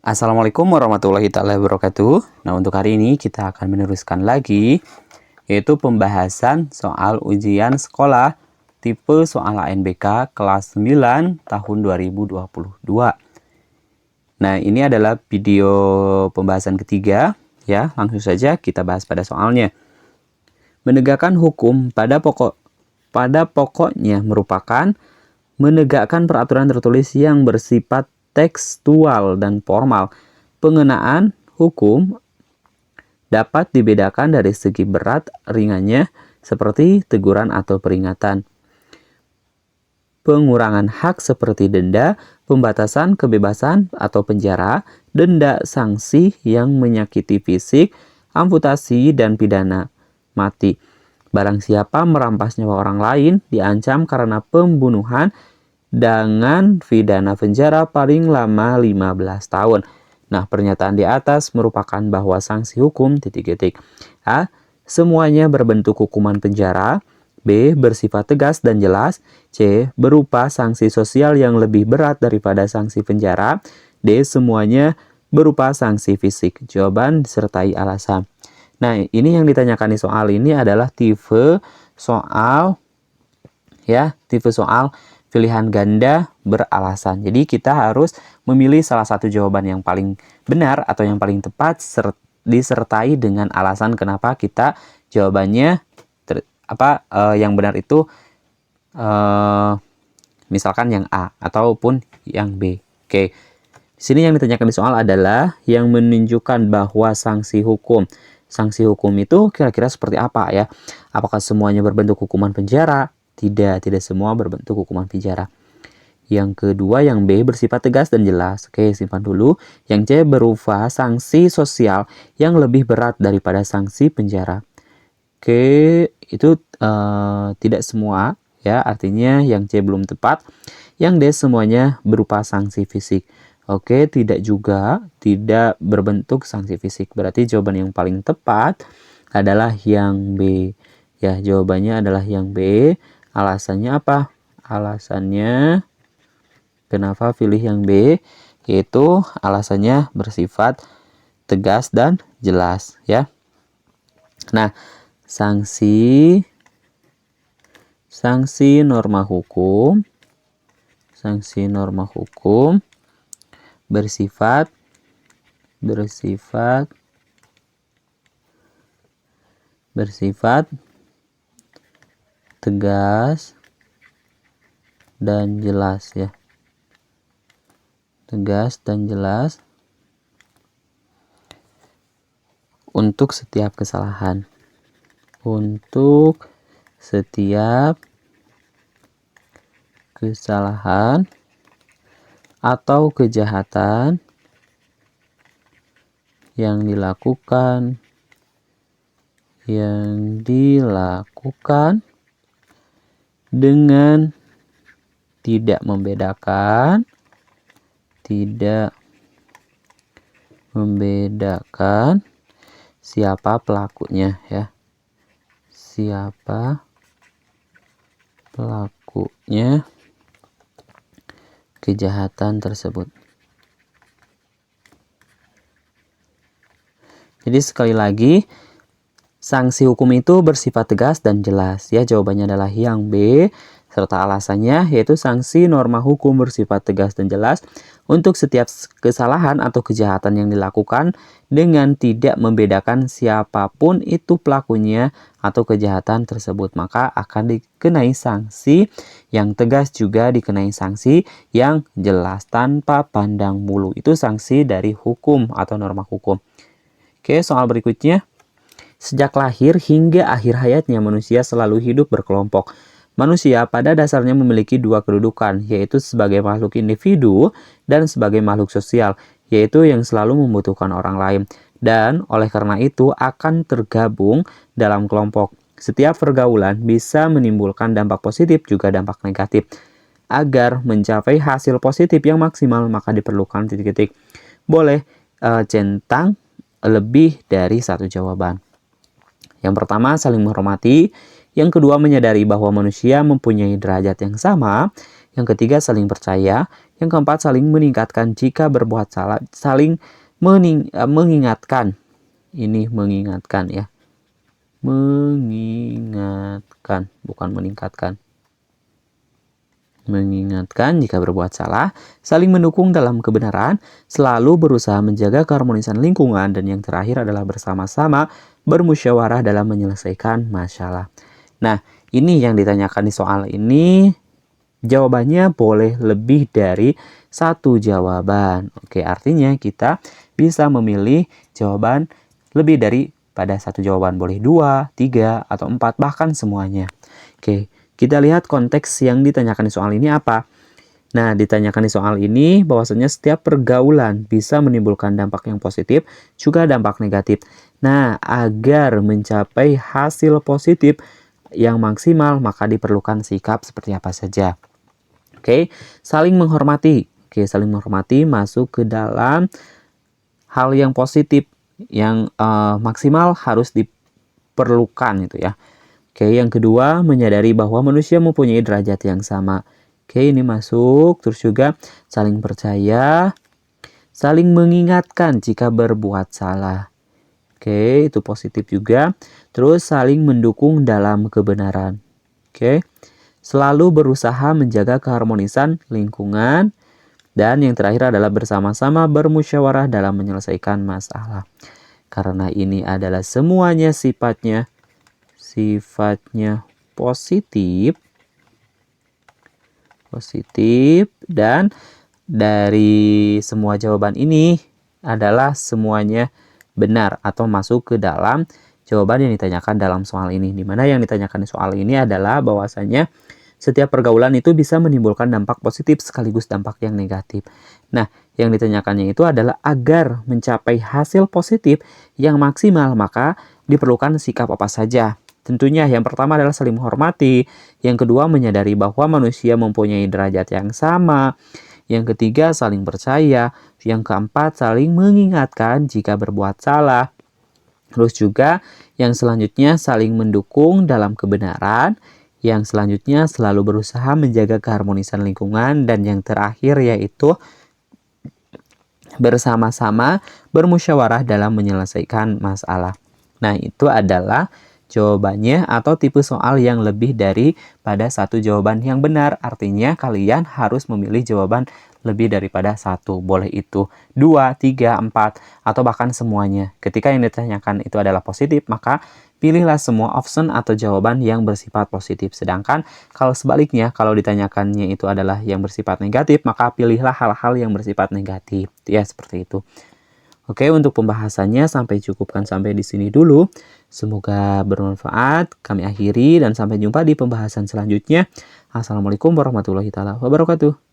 Assalamualaikum warahmatullahi taala wabarakatuh. Nah, untuk hari ini kita akan meneruskan lagi, yaitu pembahasan soal ujian sekolah tipe soal ANBK kelas 9 tahun 2022. Nah, ini adalah video pembahasan ketiga, ya. Langsung saja kita bahas pada soalnya. Menegakkan hukum pada pokoknya merupakan menegakkan peraturan tertulis yang bersifat tekstual dan formal. Pengenaan hukum dapat dibedakan dari segi berat ringannya seperti teguran atau peringatan. Pengurangan hak seperti denda, pembatasan kebebasan atau penjara, denda, sanksi yang menyakiti fisik, amputasi, dan pidana mati. Barang siapa merampas nyawa orang lain diancam karena pembunuhan dengan pidana penjara paling lama 15 tahun. Nah, pernyataan di atas merupakan bahwa sanksi hukum A. Semuanya berbentuk hukuman penjara. B. Bersifat tegas dan jelas. C. Berupa sanksi sosial yang lebih berat daripada sanksi penjara. D. Semuanya berupa sanksi fisik. Jawaban disertai alasan. Nah, ini yang ditanyakan di soal ini adalah tipe soal pilihan ganda beralasan. Jadi kita harus memilih salah satu jawaban yang paling benar atau yang paling tepat disertai dengan alasan kenapa kita jawabannya yang benar itu misalkan yang A ataupun yang B. Oke. Di sini yang ditanyakan di soal adalah yang menunjukkan bahwa sanksi hukum itu kira-kira seperti apa ya? Apakah semuanya berbentuk hukuman penjara? Tidak semua berbentuk hukuman penjara. Yang kedua, yang B bersifat tegas dan jelas. Oke, simpan dulu. Yang C berupa sanksi sosial yang lebih berat daripada sanksi penjara. Oke, itu tidak semua ya, artinya yang C belum tepat. Yang D semuanya berupa sanksi fisik. Oke, tidak berbentuk sanksi fisik. Berarti jawaban yang paling tepat adalah yang B. Ya, jawabannya adalah yang B. Alasannya apa? Alasannya kenapa pilih yang B? Yaitu alasannya bersifat tegas dan jelas ya. Nah, sanksi norma hukum bersifat tegas dan jelas ya. Tegas dan jelas untuk setiap kesalahan. Untuk setiap kesalahan atau kejahatan yang dilakukan dengan tidak membedakan siapa pelakunya ya. Siapa pelakunya kejahatan tersebut. Jadi sekali lagi, sanksi hukum itu bersifat tegas dan jelas ya. Jawabannya adalah yang B serta alasannya yaitu sanksi norma hukum bersifat tegas dan jelas untuk setiap kesalahan atau kejahatan yang dilakukan dengan tidak membedakan siapapun itu pelakunya atau kejahatan tersebut, maka akan dikenai sanksi yang tegas, juga dikenai sanksi yang jelas tanpa pandang bulu. Itu sanksi dari hukum atau norma hukum. Oke, soal berikutnya. Sejak lahir hingga akhir hayatnya manusia selalu hidup berkelompok. Manusia pada dasarnya memiliki dua kedudukan, yaitu sebagai makhluk individu dan sebagai makhluk sosial, yaitu yang selalu membutuhkan orang lain. Dan oleh karena itu akan tergabung dalam kelompok. Setiap pergaulan bisa menimbulkan dampak positif juga dampak negatif. Agar mencapai hasil positif yang maksimal maka diperlukan titik-titik. Boleh centang lebih dari satu jawaban. Yang pertama, saling menghormati. Yang kedua, menyadari bahwa manusia mempunyai derajat yang sama. Yang ketiga, saling percaya. Yang keempat, saling meningkatkan jika berbuat salah. Saling mengingatkan. Ini mengingatkan ya. Mengingatkan, bukan meningkatkan. Mengingatkan jika berbuat salah, saling mendukung dalam kebenaran, selalu berusaha menjaga keharmonisan lingkungan, dan yang terakhir adalah bersama-sama bermusyawarah dalam menyelesaikan masalah. Nah, ini yang ditanyakan di soal ini, jawabannya boleh lebih dari satu jawaban. Oke, artinya kita bisa memilih jawaban lebih dari pada satu jawaban. Boleh 2, 3, atau 4, bahkan semuanya. Oke. Kita lihat konteks yang ditanyakan di soal ini apa. Nah, ditanyakan di soal ini bahwasanya setiap pergaulan bisa menimbulkan dampak yang positif, juga dampak negatif. Nah, agar mencapai hasil positif yang maksimal, maka diperlukan sikap seperti apa saja. Oke, saling menghormati. Oke, saling menghormati masuk ke dalam hal yang positif, yang maksimal harus diperlukan itu ya. Oke, yang kedua, menyadari bahwa manusia mempunyai derajat yang sama. Oke, ini masuk. Terus juga saling percaya, saling mengingatkan jika berbuat salah. Oke, itu positif juga. Terus saling mendukung dalam kebenaran. Oke, selalu berusaha menjaga keharmonisan lingkungan. Dan yang terakhir adalah bersama-sama bermusyawarah dalam menyelesaikan masalah. Karena ini adalah semuanya sifatnya positif, dan dari semua jawaban ini adalah semuanya benar atau masuk ke dalam jawaban yang ditanyakan dalam soal ini. Dimana yang ditanyakan di soal ini adalah bahwasanya setiap pergaulan itu bisa menimbulkan dampak positif sekaligus dampak yang negatif. Nah, yang ditanyakannya itu adalah agar mencapai hasil positif yang maksimal, maka diperlukan sikap apa saja. Tentunya yang pertama adalah saling menghormati, yang kedua menyadari bahwa manusia mempunyai derajat yang sama, yang ketiga saling percaya, yang keempat saling mengingatkan jika berbuat salah, terus juga yang selanjutnya saling mendukung dalam kebenaran, yang selanjutnya selalu berusaha menjaga keharmonisan lingkungan, dan yang terakhir yaitu bersama-sama bermusyawarah dalam menyelesaikan masalah. Nah, itu adalah jawabannya atau tipe soal yang lebih daripada satu jawaban yang benar. Artinya kalian harus memilih jawaban lebih daripada satu. Boleh itu 2, 3, 4, atau bahkan semuanya. Ketika yang ditanyakan itu adalah positif, maka pilihlah semua option atau jawaban yang bersifat positif. Sedangkan kalau sebaliknya, kalau ditanyakannya itu adalah yang bersifat negatif, maka pilihlah hal-hal yang bersifat negatif. Ya, seperti itu. Oke, untuk pembahasannya cukupkan sampai di sini dulu. Semoga bermanfaat. Kami akhiri dan sampai jumpa di pembahasan selanjutnya. Assalamualaikum warahmatullahi wabarakatuh.